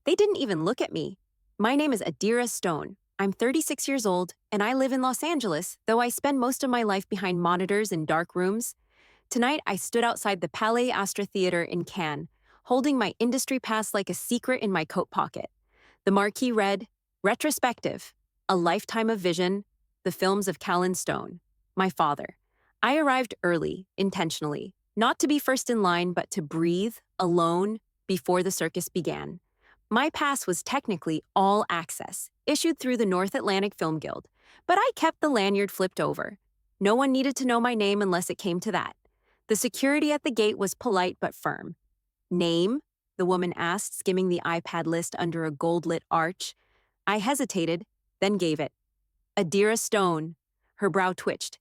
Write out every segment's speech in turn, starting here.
They didn't even look at me. My name is ADIRA Stone. I'm 36 years old, and I live in Los Angeles, though I spend most of my life behind monitors in dark rooms. Tonight, I stood outside the Palais Astra Theater in Cannes, holding my industry pass like a secret in my coat pocket. The marquee read, Retrospective, A Lifetime of Vision, the films of Callan Stone, my father. I arrived early, intentionally, not to be first in line, but to breathe, alone, before the circus began. My pass was technically all access, issued through the North Atlantic Film Guild, but I kept the lanyard flipped over. No one needed to know my name unless it came to that. The security at the gate was polite but firm. Name? The woman asked, skimming the iPad list under a gold-lit arch. I hesitated, then gave it. ADIRA Stone. Her brow twitched.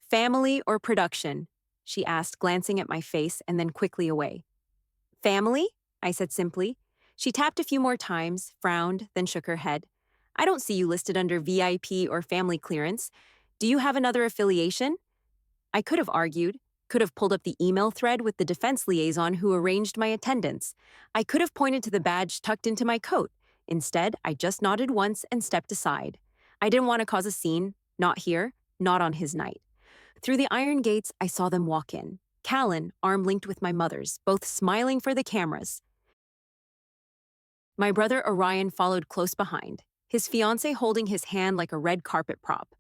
Family or production? She asked, glancing at my face and then quickly away. Family? I said simply. She tapped a few more times, frowned, then shook her head. I don't see you listed under VIP or family clearance. Do you have another affiliation? I could have argued, could have pulled up the email thread with the defense liaison who arranged my attendance. I could have pointed to the badge tucked into my coat. Instead, I just nodded once and stepped aside. I didn't want to cause a scene, not here, not on his night. Through the iron gates, I saw them walk in. Callan, arm linked with my mother's, both smiling for the cameras. My brother Orion followed close behind, his fiancée holding his hand like a red carpet prop.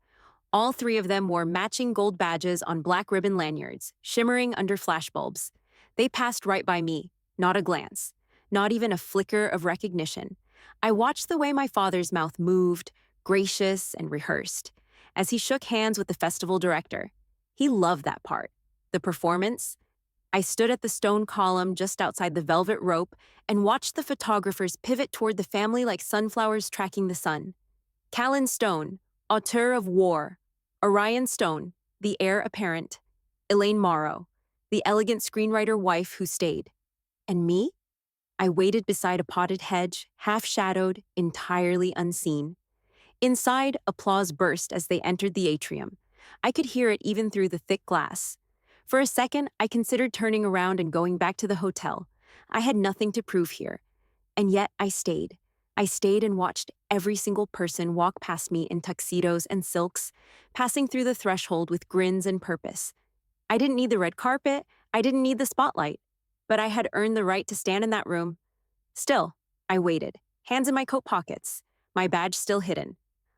All three of them wore matching gold badges on black ribbon lanyards, shimmering under flashbulbs. They passed right by me, not a glance, not even a flicker of recognition. I watched the way my father's mouth moved, gracious and rehearsed, as he shook hands with the festival director. He loved that part. The performance. I stood at the stone column just outside the velvet rope and watched the photographers pivot toward the family like sunflowers tracking the sun. Callan Stone, auteur of War. Orion Stone, the heir apparent. Elaine Morrow, the elegant screenwriter wife who stayed. And me? I waited beside a potted hedge, half-shadowed, entirely unseen. Inside, applause burst as they entered the atrium. I could hear it even through the thick glass. For a second, I considered turning around and going back to the hotel. I had nothing to prove here. And yet, I stayed. I stayed and watched every single person walk past me in tuxedos and silks, passing through the threshold with grins and purpose. I didn't need the red carpet, I didn't need the spotlight, but I had earned the right to stand in that room. Still, I waited, hands in my coat pockets, my badge still hidden.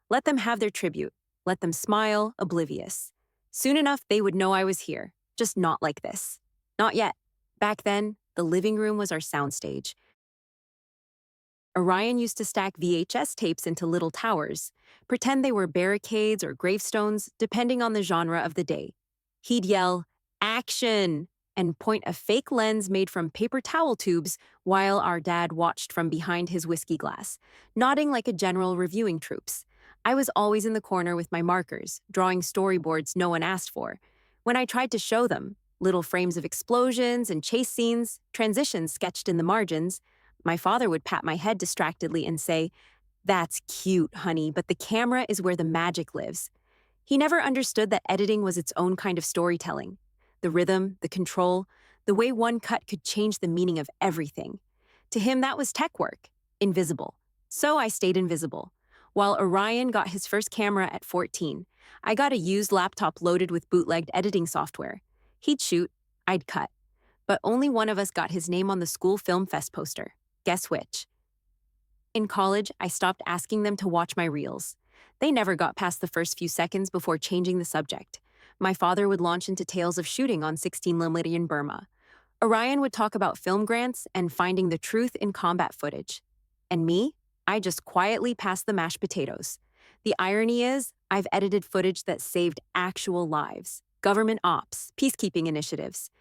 Let them have their tribute. Let them smile, oblivious. Soon enough, they would know I was here, just not like this. Not yet. Back then, the living room was our soundstage. Orion used to stack VHS tapes into little towers, pretend they were barricades or gravestones, depending on the genre of the day. He'd yell, "Action!" and point a fake lens made from paper towel tubes while our dad watched from behind his whiskey glass, nodding like a general reviewing troops. I was always in the corner with my markers, drawing storyboards no one asked for. When I tried to show them, little frames of explosions and chase scenes, transitions sketched in the margins, my father would pat my head distractedly and say, "That's cute, honey, but the camera is where the magic lives." He never understood that editing was its own kind of storytelling. The rhythm, the control, the way one cut could change the meaning of everything. To him, that was tech work, invisible. So I stayed invisible. While Orion got his first camera at 14, I got a used laptop loaded with bootlegged editing software. He'd shoot, I'd cut. But only one of us got his name on the school film fest poster. Guess which? In college, I stopped asking them to watch my reels. They never got past the first few seconds before changing the subject. My father would launch into tales of shooting on 16mm in Burma. Orion would talk about film grants and finding the truth in combat footage. And me? I just quietly passed the mashed potatoes. The irony is, I've edited footage that saved actual lives, government ops, peacekeeping initiatives,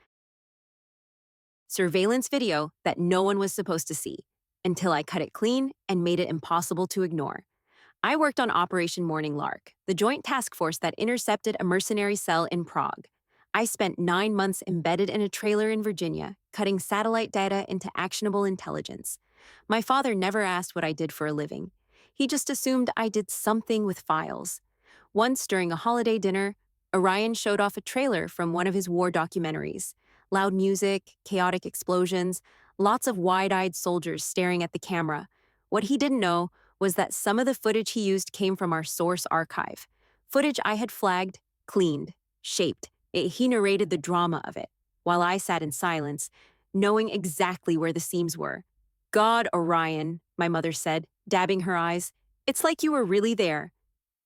surveillance video that no one was supposed to see, until I cut it clean and made it impossible to ignore. I worked on Operation Morning Lark, the joint task force that intercepted a mercenary cell in Prague. I spent 9 months embedded in a trailer in Virginia, cutting satellite data into actionable intelligence. My father never asked what I did for a living. He just assumed I did something with files. Once during a holiday dinner, Orion showed off a trailer from one of his war documentaries. Loud music, chaotic explosions, Lots of wide-eyed soldiers staring at the camera. What he didn't know was that some of the footage he used came from our source archive. Footage I had flagged, cleaned, shaped. He narrated the drama of it, while I sat in silence, knowing exactly where the seams were. God, Orion, my mother said, dabbing her eyes. It's like you were really there.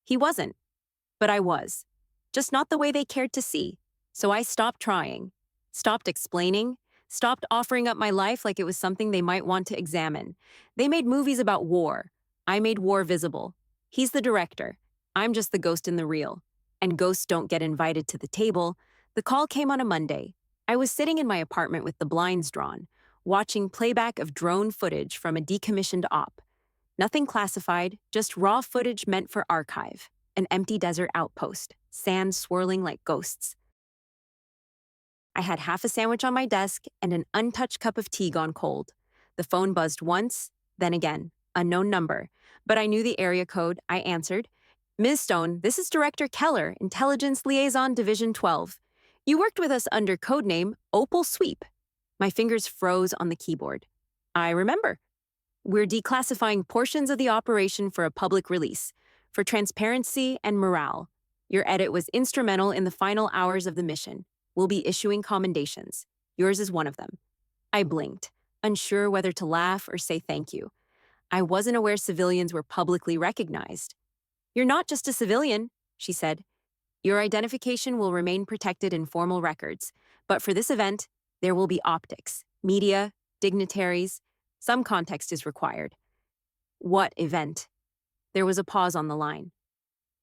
He wasn't, but I was. Just not the way they cared to see. So I stopped trying, stopped explaining, stopped offering up my life like it was something they might want to examine. They made movies about war. I made war visible. He's the director. I'm just the ghost in the reel. And ghosts don't get invited to the table. The call came on a Monday. I was sitting in my apartment with the blinds drawn, watching playback of drone footage from a decommissioned op. Nothing classified, just raw footage meant for archive. An empty desert outpost, sand swirling like ghosts. I had half a sandwich on my desk and an untouched cup of tea gone cold. The phone buzzed once, then again. Unknown number. But I knew the area code. I answered. Ms. Stone, this is Director Keller, Intelligence Liaison Division 12. You worked with us under codename Opal Sweep. My fingers froze on the keyboard. I remember. We're declassifying portions of the operation for a public release, for transparency and morale. Your edit was instrumental in the final hours of the mission. We'll be issuing commendations. Yours is one of them. I blinked, unsure whether to laugh or say thank you. I wasn't aware civilians were publicly recognized. You're not just a civilian, she said. Your identification will remain protected in formal records, but for this event, there will be optics, media, dignitaries. Some context is required. What event? There was a pause on the line.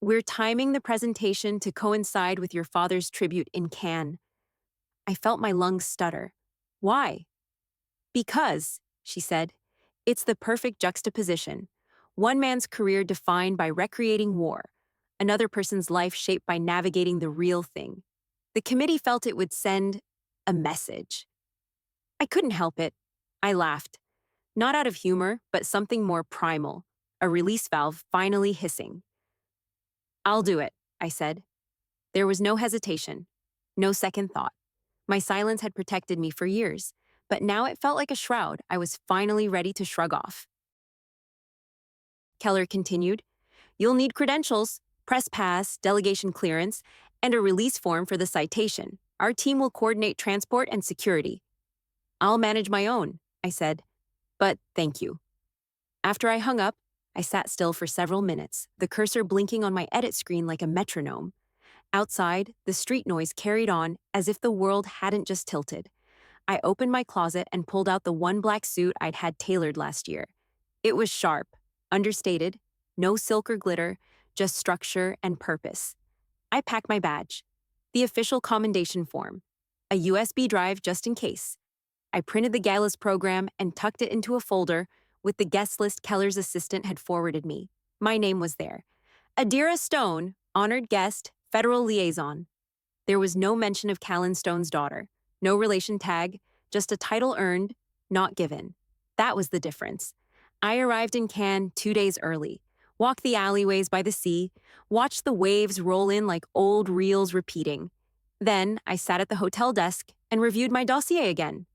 We're timing the presentation to coincide with your father's tribute in Cannes. I felt my lungs stutter. Why? Because, she said, it's the perfect juxtaposition. One man's career defined by recreating war, another person's life shaped by navigating the real thing. The committee felt it would send a message. I couldn't help it. I laughed. Not out of humor, but something more primal, a release valve finally hissing. I'll do it, I said. There was no hesitation, no second thought. My silence had protected me for years, but now it felt like a shroud I was finally ready to shrug off. Keller continued, You'll need credentials, press pass, delegation clearance, and a release form for the citation. Our team will coordinate transport and security. I'll manage my own, I said, but thank you. After I hung up, I sat still for several minutes, the cursor blinking on my edit screen like a metronome. Outside, the street noise carried on as if the world hadn't just tilted. I opened my closet and pulled out the one black suit I'd had tailored last year. It was sharp, understated, no silk or glitter, just structure and purpose. I packed my badge, the official commendation form, a USB drive just in case. I printed the galas program and tucked it into a folder with the guest list Keller's assistant had forwarded me. My name was there. ADIRA Stone, honored guest, federal liaison. There was no mention of Callan Stone's daughter, no relation tag, just a title earned, not given. That was the difference. I arrived in Cannes 2 days early, walked the alleyways by the sea, watched the waves roll in like old reels repeating. Then I sat at the hotel desk and reviewed my dossier again.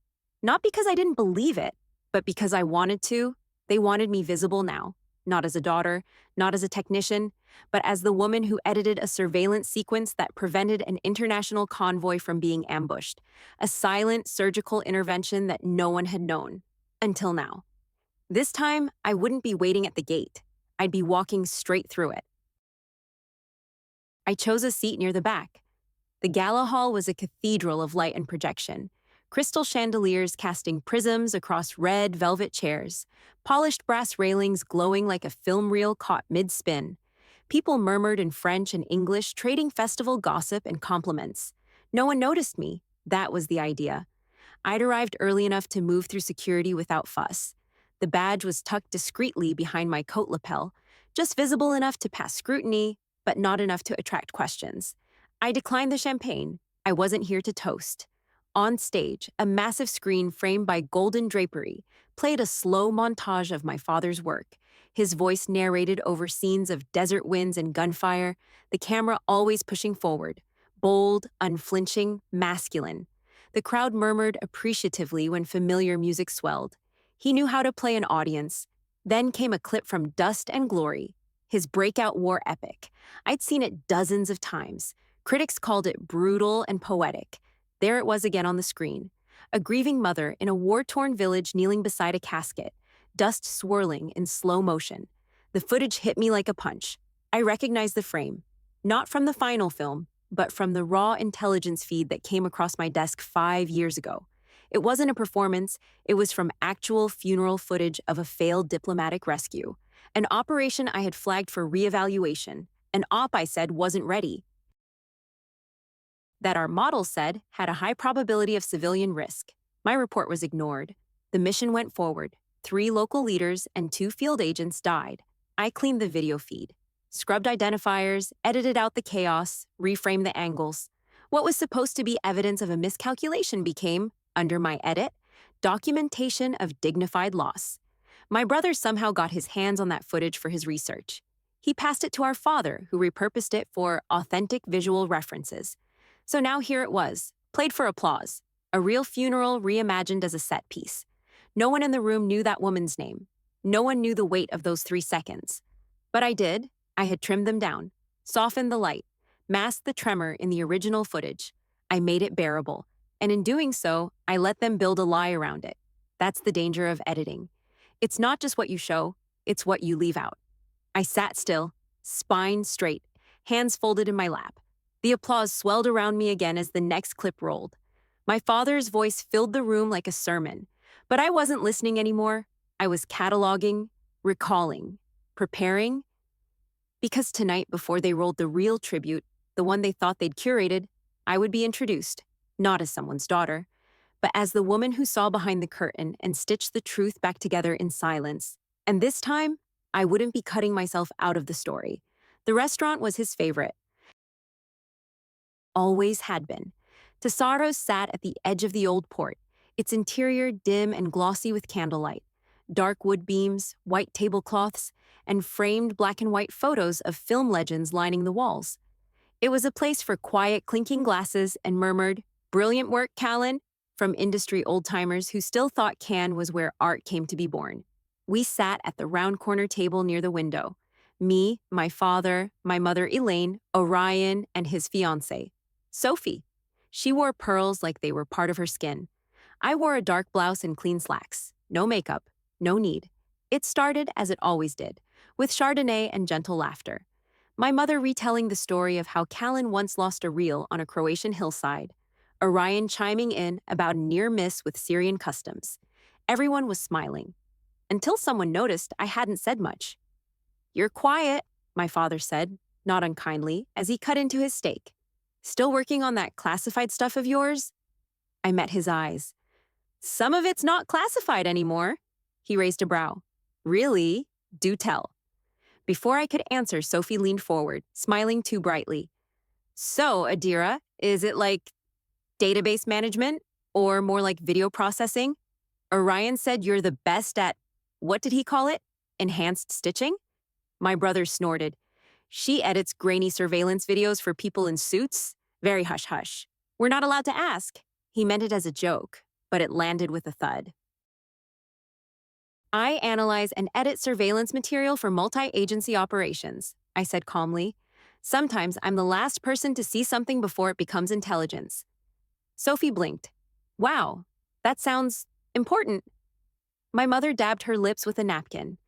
Not because I didn't believe it, but because I wanted to. They wanted me visible now, not as a daughter, not as a technician, but as the woman who edited a surveillance sequence that prevented an international convoy from being ambushed, a silent surgical intervention that no one had known, until now. This time, I wouldn't be waiting at the gate. I'd be walking straight through it. I chose a seat near the back. The gala hall was a cathedral of light and projection. Crystal chandeliers casting prisms across red velvet chairs, polished brass railings glowing like a film reel caught mid-spin. People murmured in French and English, trading festival gossip and compliments. No one noticed me. That was the idea. I'd arrived early enough to move through security without fuss. The badge was tucked discreetly behind my coat lapel, just visible enough to pass scrutiny, but not enough to attract questions. I declined the champagne. I wasn't here to toast. On stage, a massive screen framed by golden drapery played a slow montage of my father's work. His voice narrated over scenes of desert winds and gunfire, the camera always pushing forward, bold, unflinching, masculine. The crowd murmured appreciatively when familiar music swelled. He knew how to play an audience. Then came a clip from Dust and Glory, his breakout war epic. I'd seen it dozens of times. Critics called it brutal and poetic. There it was again on the screen. A grieving mother in a war-torn village kneeling beside a casket, dust swirling in slow motion. The footage hit me like a punch. I recognized the frame, not from the final film, but from the raw intelligence feed that came across my desk 5 years ago. It wasn't a performance, it was from actual funeral footage of a failed diplomatic rescue, an operation I had flagged for reevaluation, an op I said wasn't ready, that our models said had a high probability of civilian risk. My report was ignored. The mission went forward. 3 local leaders and 2 field agents died. I cleaned the video feed, scrubbed identifiers, edited out the chaos, reframed the angles. What was supposed to be evidence of a miscalculation became, under my edit, documentation of dignified loss. My brother somehow got his hands on that footage for his research. He passed it to our father, who repurposed it for authentic visual references. So now here it was, played for applause, a real funeral reimagined as a set piece. No one in the room knew that woman's name. No one knew the weight of those 3 seconds. But I did. I had trimmed them down, softened the light, masked the tremor in the original footage. I made it bearable. And in doing so, I let them build a lie around it. That's the danger of editing. It's not just what you show, it's what you leave out. I sat still, spine straight, hands folded in my lap. The applause swelled around me again as the next clip rolled. My father's voice filled the room like a sermon, but I wasn't listening anymore. I was cataloging, recalling, preparing. Because tonight, before they rolled the real tribute, the one they thought they'd curated, I would be introduced, not as someone's daughter, but as the woman who saw behind the curtain and stitched the truth back together in silence. And this time, I wouldn't be cutting myself out of the story. The restaurant was his favorite. Always had been. Tesaros sat at the edge of the old port, its interior dim and glossy with candlelight, dark wood beams, white tablecloths, and framed black and white photos of film legends lining the walls. It was a place for quiet, clinking glasses and murmured, "Brilliant work, Callan," from industry old-timers who still thought Cannes was where art came to be born. We sat at the round corner table near the window. Me, my father, my mother Elaine, Orion, and his fiancée, Sophie. She wore pearls like they were part of her skin. I wore a dark blouse and clean slacks. No makeup, no need. It started as it always did, with Chardonnay and gentle laughter. My mother retelling the story of how Callan once lost a reel on a Croatian hillside. Orion chiming in about a near miss with Syrian customs. Everyone was smiling. Until someone noticed I hadn't said much. "You're quiet," my father said, not unkindly, as he cut into his steak. "Still working on that classified stuff of yours?" I met his eyes. "Some of it's not classified anymore." He raised a brow. "Really? Do tell." Before I could answer, Sophie leaned forward, smiling too brightly. "So, ADIRA, is it like database management or more like video processing? Orion said you're the best at, what did he call it? Enhanced stitching?" My brother snorted. "She edits grainy surveillance videos for people in suits? Very hush-hush. We're not allowed to ask." He meant it as a joke, but it landed with a thud. "I analyze and edit surveillance material for multi-agency operations," I said calmly. "Sometimes I'm the last person to see something before it becomes intelligence." Sophie blinked. "Wow, that sounds important." My mother dabbed her lips with a napkin.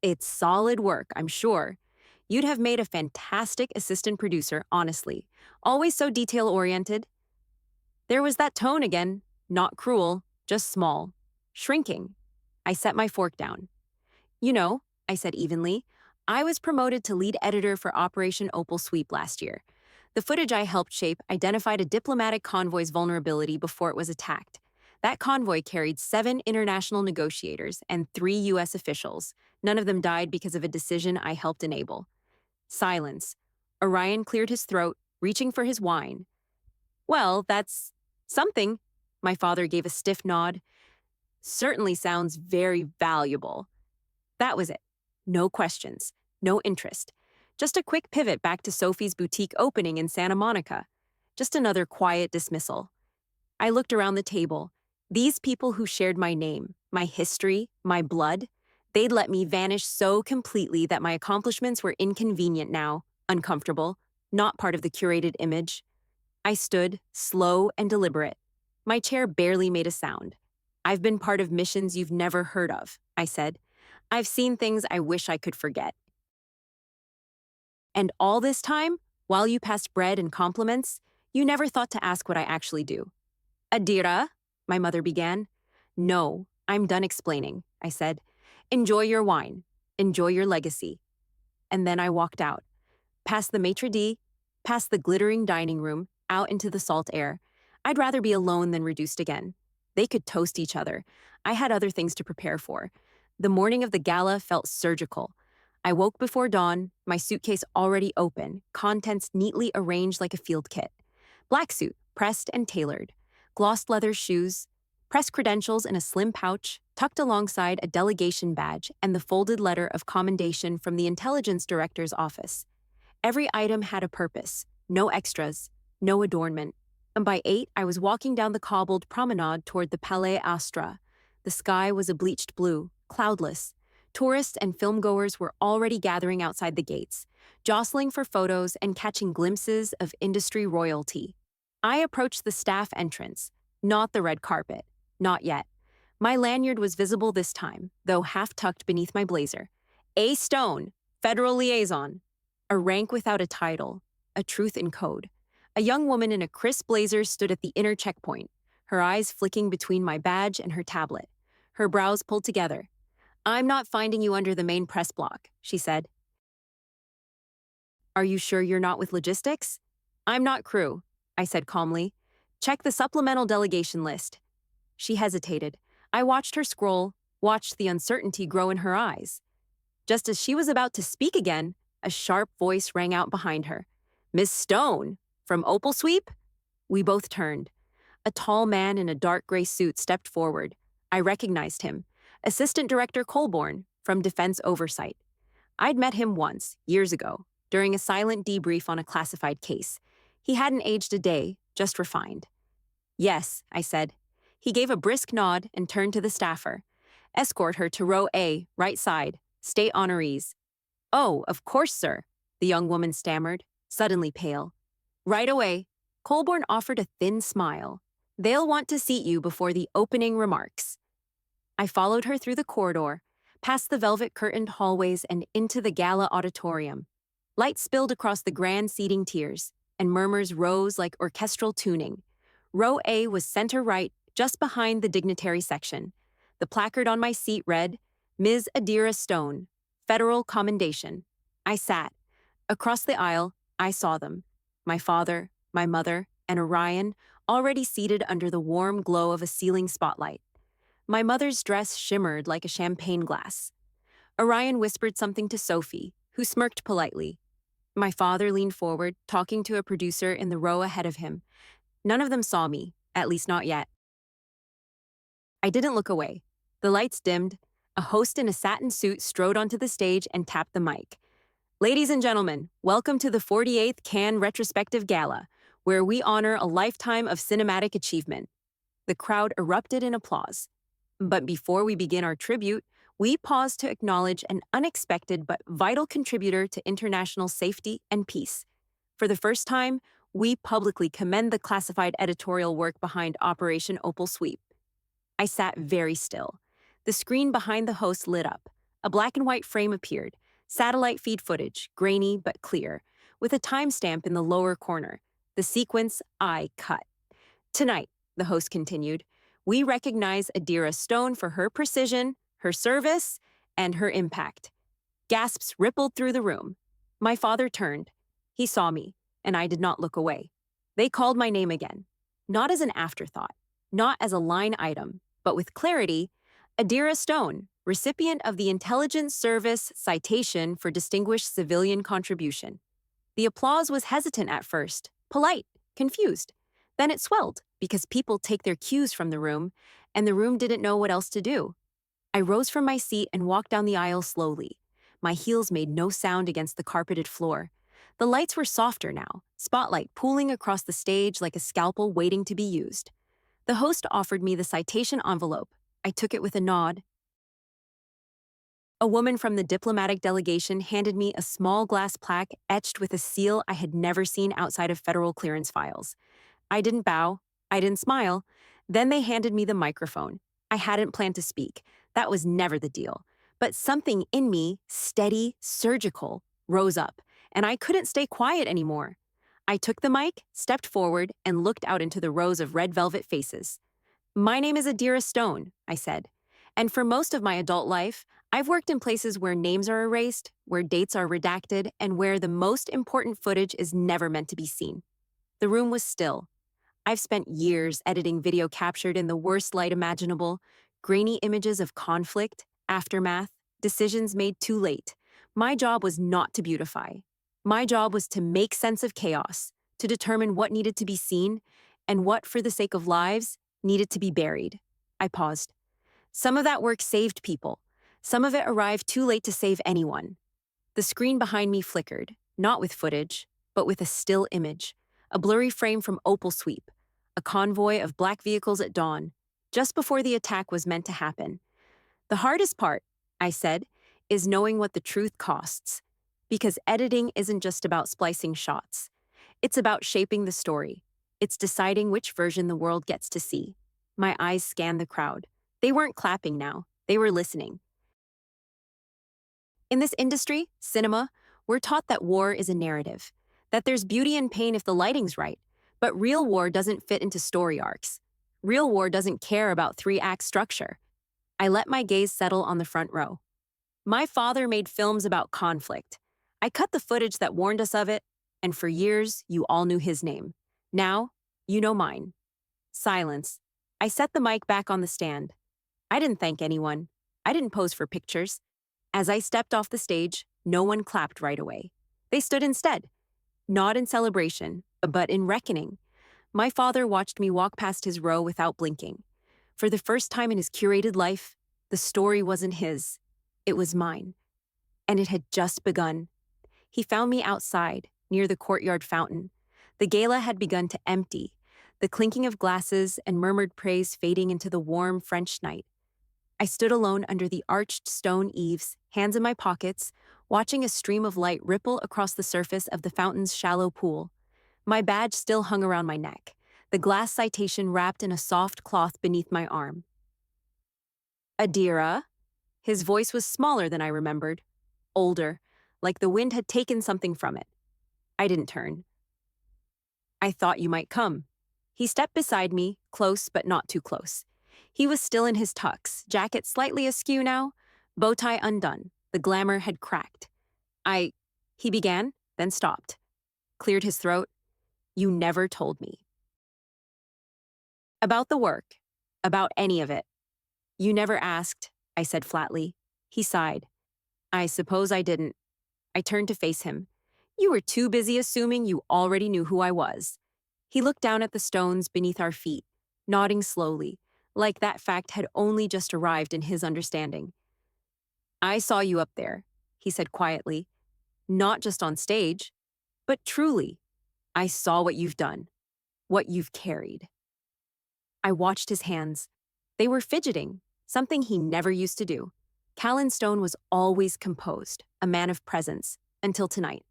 "It's solid work, I'm sure. You'd have made a fantastic assistant producer, honestly. Always so detail-oriented." There was that tone again, not cruel, just small, shrinking. I set my fork down. "You know," I said evenly, "I was promoted to lead editor for Operation Opal Sweep last year. The footage I helped shape identified a diplomatic convoy's vulnerability before it was attacked. That convoy carried 7 international negotiators and 3 U.S. officials. None of them died because of a decision I helped enable." Silence. Orion cleared his throat, reaching for his wine. "Well, that's something." My father gave a stiff nod. "Certainly sounds very valuable." That was it. No questions, no interest. Just a quick pivot back to Sophie's boutique opening in Santa Monica. Just another quiet dismissal. I looked around the table. These people who shared my name, my history, my blood, they'd let me vanish so completely that my accomplishments were inconvenient now, uncomfortable, not part of the curated image. I stood, slow and deliberate. My chair barely made a sound. I've been part of missions you've never heard of, I said. I've seen things I wish I could forget. And all this time, while you passed bread and compliments, you never thought to ask what I actually do. Adira, my mother began. No, I'm done explaining, I said. Enjoy your wine. Enjoy your legacy. And then I walked out, past the maitre d', past the glittering dining room, out into the salt air. I'd rather be alone than reduced again. They could toast each other. I had other things to prepare for. The morning of the gala felt surgical. I woke before dawn, my suitcase already open, contents neatly arranged like a field kit. Black suit, pressed and tailored. Glossed leather shoes, press credentials in a slim pouch, tucked alongside a delegation badge and the folded letter of commendation from the intelligence director's office. Every item had a purpose, no extras, no adornment. And by 8, I was walking down the cobbled promenade toward the Palais Astra. The sky was a bleached blue, cloudless. Tourists and filmgoers were already gathering outside the gates, jostling for photos and catching glimpses of industry royalty. I approached the staff entrance, not the red carpet, not yet. My lanyard was visible this time, though half-tucked beneath my blazer. A. Stone, Federal Liaison. A rank without a title, a truth in code. A young woman in a crisp blazer stood at the inner checkpoint, her eyes flicking between my badge and her tablet, her brows pulled together. I'm not finding you under the main press block, she said. Are you sure you're not with logistics? I'm not crew, I said calmly. Check the supplemental delegation list. She hesitated. I watched her scroll, watched the uncertainty grow in her eyes. Just as she was about to speak again, a sharp voice rang out behind her. Miss Stone, from Opal Sweep? We both turned. A tall man in a dark gray suit stepped forward. I recognized him. Assistant Director Colborne, from Defense Oversight. I'd met him once, years ago, during a silent debrief on a classified case. He hadn't aged a day, just refined. Yes, I said. He gave a brisk nod and turned to the staffer. Escort her to row A, right side, state honorees. Oh, of course, sir, the young woman stammered, suddenly pale. Right away, Colborne offered a thin smile. They'll want to seat you before the opening remarks. I followed her through the corridor, past the velvet-curtained hallways and into the gala auditorium. Light spilled across the grand seating tiers, and murmurs rose like orchestral tuning. Row A was center right, just behind the dignitary section. The placard on my seat read, Ms. ADIRA Stone, Federal Commendation. I sat. Across the aisle, I saw them. My father, my mother, and Orion, already seated under the warm glow of a ceiling spotlight. My mother's dress shimmered like a champagne glass. Orion whispered something to Sophie, who smirked politely. My father leaned forward, talking to a producer in the row ahead of him. None of them saw me, at least not yet. I didn't look away. The lights dimmed. A host in a satin suit strode onto the stage and tapped the mic. Ladies and gentlemen, welcome to the 48th Cannes Retrospective Gala, where we honor a lifetime of cinematic achievement. The crowd erupted in applause. But before we begin our tribute, we pause to acknowledge an unexpected but vital contributor to international safety and peace. For the first time, we publicly commend the classified editorial work behind Operation Opal Sweep. I sat very still. The screen behind the host lit up. A black and white frame appeared, satellite feed footage, grainy but clear, with a timestamp in the lower corner, the sequence I cut. Tonight, the host continued, we recognize ADIRA Stone for her precision, her service, and her impact. Gasps rippled through the room. My father turned. He saw me, and I did not look away. They called my name again, not as an afterthought, not as a line item, but with clarity, ADIRA Stone, recipient of the Intelligence Service Citation for Distinguished Civilian Contribution. The applause was hesitant at first, polite, confused. Then it swelled, because people take their cues from the room, and the room didn't know what else to do. I rose from my seat and walked down the aisle slowly. My heels made no sound against the carpeted floor. The lights were softer now, spotlight pooling across the stage like a scalpel waiting to be used. The host offered me the citation envelope. I took it with a nod. A woman from the diplomatic delegation handed me a small glass plaque etched with a seal I had never seen outside of federal clearance files. I didn't bow. I didn't smile. Then they handed me the microphone. I hadn't planned to speak. That was never the deal. But something in me, steady, surgical, rose up, and I couldn't stay quiet anymore. I took the mic, stepped forward, and looked out into the rows of red velvet faces. My name is ADIRA Stone, I said. And for most of my adult life, I've worked in places where names are erased, where dates are redacted, and where the most important footage is never meant to be seen. The room was still. I've spent years editing video captured in the worst light imaginable, grainy images of conflict, aftermath, decisions made too late. My job was not to beautify. My job was to make sense of chaos, to determine what needed to be seen, and what, for the sake of lives, needed to be buried. I paused. Some of that work saved people. Some of it arrived too late to save anyone. The screen behind me flickered, not with footage, but with a still image, a blurry frame from Opal Sweep, a convoy of black vehicles at dawn, just before the attack was meant to happen. The hardest part, I said, is knowing what the truth costs. Because editing isn't just about splicing shots. It's about shaping the story. It's deciding which version the world gets to see. My eyes scanned the crowd. They weren't clapping now. They were listening. In this industry, cinema, we're taught that war is a narrative, that there's beauty and pain if the lighting's right, but real war doesn't fit into story arcs. Real war doesn't care about three-act structure. I let my gaze settle on the front row. My father made films about conflict. I cut the footage that warned us of it, and for years, you all knew his name. Now, you know mine. Silence. I set the mic back on the stand. I didn't thank anyone. I didn't pose for pictures. As I stepped off the stage, no one clapped right away. They stood instead, not in celebration, but in reckoning. My father watched me walk past his row without blinking. For the first time in his curated life, the story wasn't his. It was mine. And it had just begun. He found me outside, near the courtyard fountain. The gala had begun to empty, the clinking of glasses and murmured praise fading into the warm French night. I stood alone under the arched stone eaves, hands in my pockets, watching a stream of light ripple across the surface of the fountain's shallow pool. My badge still hung around my neck, the glass citation wrapped in a soft cloth beneath my arm. Adira? His voice was smaller than I remembered, older, like the wind had taken something from it. I didn't turn. I thought you might come. He stepped beside me, close but not too close. He was still in his tux, jacket slightly askew now, bow tie undone. The glamour had cracked. He began, then stopped. Cleared his throat. You never told me. About the work. About any of it. You never asked, I said flatly. He sighed. I suppose I didn't. I turned to face him. You were too busy assuming you already knew who I was. He looked down at the stones beneath our feet, nodding slowly, like that fact had only just arrived in his understanding. I saw you up there, he said quietly. Not just on stage, but truly. I saw what you've done, what you've carried. I watched his hands. They were fidgeting, something he never used to do. Callan Stone was always composed, a man of presence, until tonight.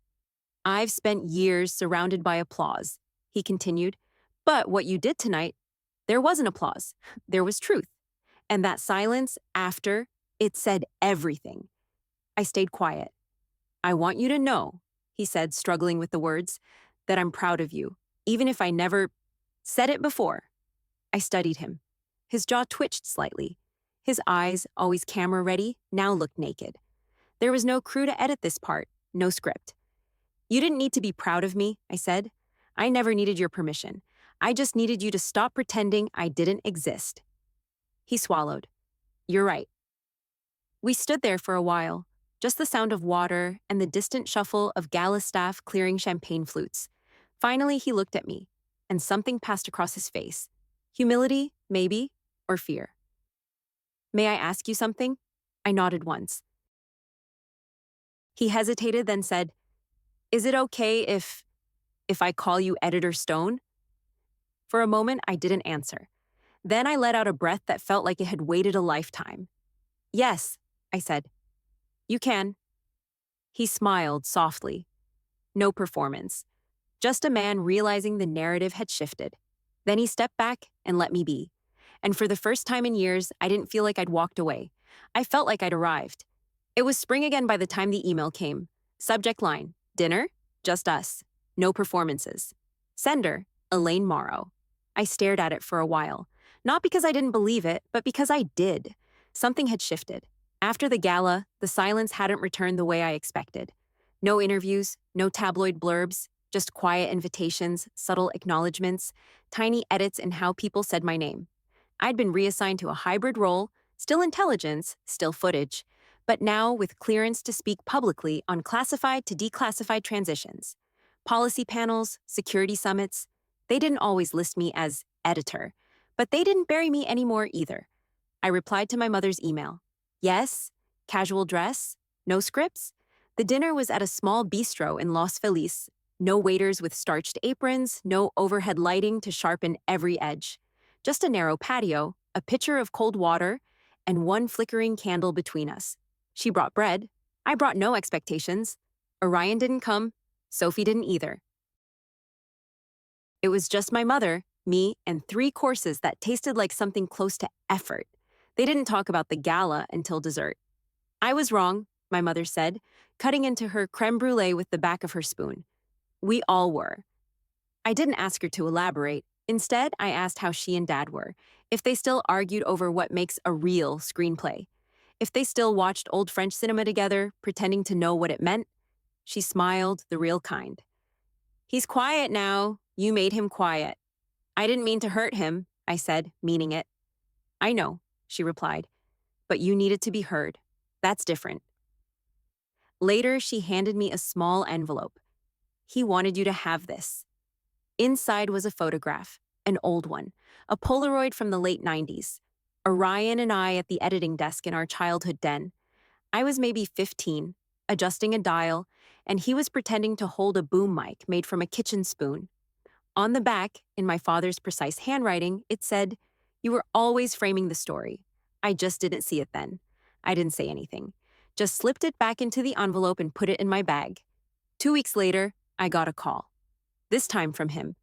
I've spent years surrounded by applause, he continued, but what you did tonight, there wasn't applause. There was truth. And that silence after, it said everything. I stayed quiet. I want you to know, he said, struggling with the words, that I'm proud of you, even if I never said it before. I studied him. His jaw twitched slightly. His eyes, always camera ready, now looked naked. There was no crew to edit this part, no script. You didn't need to be proud of me, I said. I never needed your permission. I just needed you to stop pretending I didn't exist. He swallowed. You're right. We stood there for a while, just the sound of water and the distant shuffle of gala staff clearing champagne flutes. Finally, he looked at me, and something passed across his face. Humility, maybe, or fear. May I ask you something? I nodded once. He hesitated, then said, Is it okay if I call you Editor Stone? For a moment, I didn't answer. Then I let out a breath that felt like it had waited a lifetime. Yes, I said. You can. He smiled softly. No performance. Just a man realizing the narrative had shifted. Then he stepped back and let me be. And for the first time in years, I didn't feel like I'd walked away. I felt like I'd arrived. It was spring again by the time the email came. Subject line, dinner, just us. No performances. Sender, Elaine Morrow. I stared at it for a while. Not because I didn't believe it, but because I did. Something had shifted. After the gala, the silence hadn't returned the way I expected. No interviews, no tabloid blurbs, just quiet invitations, subtle acknowledgments, tiny edits in how people said my name. I'd been reassigned to a hybrid role, still intelligence, still footage, but now with clearance to speak publicly on classified to declassified transitions. Policy panels, security summits, they didn't always list me as editor, but they didn't bury me anymore either. I replied to my mother's email. Yes, casual dress, no scripts. The dinner was at a small bistro in Los Feliz. No waiters with starched aprons, no overhead lighting to sharpen every edge. Just a narrow patio, a pitcher of cold water, and one flickering candle between us. She brought bread. I brought no expectations. Orion didn't come. Sophie didn't either. It was just my mother, me, and 3 courses that tasted like something close to effort. They didn't talk about the gala until dessert. I was wrong, my mother said, cutting into her creme brulee with the back of her spoon. We all were. I didn't ask her to elaborate. Instead, I asked how she and Dad were, if they still argued over what makes a real screenplay, if they still watched old French cinema together, pretending to know what it meant. She smiled, the real kind. He's quiet now. You made him quiet. I didn't mean to hurt him, I said, meaning it. I know, she replied, but you needed to be heard. That's different. Later, she handed me a small envelope. He wanted you to have this. Inside was a photograph, an old one, a Polaroid from the late 90s. Orion and I at the editing desk in our childhood den. I was maybe 15, adjusting a dial, and he was pretending to hold a boom mic made from a kitchen spoon. On the back, in my father's precise handwriting, it said, "You were always framing the story. I just didn't see it then. I didn't say anything. Just slipped it back into the envelope and put it in my bag." 2 weeks later, I got a call. This time from him.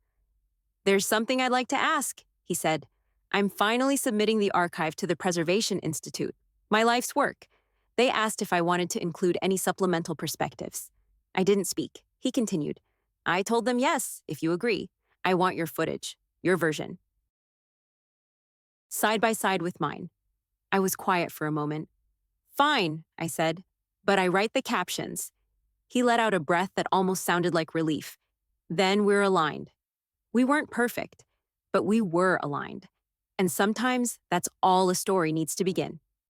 "There's something I'd like to ask," he said. "I'm finally submitting the archive to the Preservation Institute. My life's work. They asked if I wanted to include any supplemental perspectives." I didn't speak. He continued. "I told them yes, if you agree. I want your footage, your version." Side by side with mine. I was quiet for a moment. "Fine," I said, "but I write the captions." He let out a breath that almost sounded like relief. Then we're aligned. We weren't perfect, but we were aligned. And sometimes that's all a story needs to begin.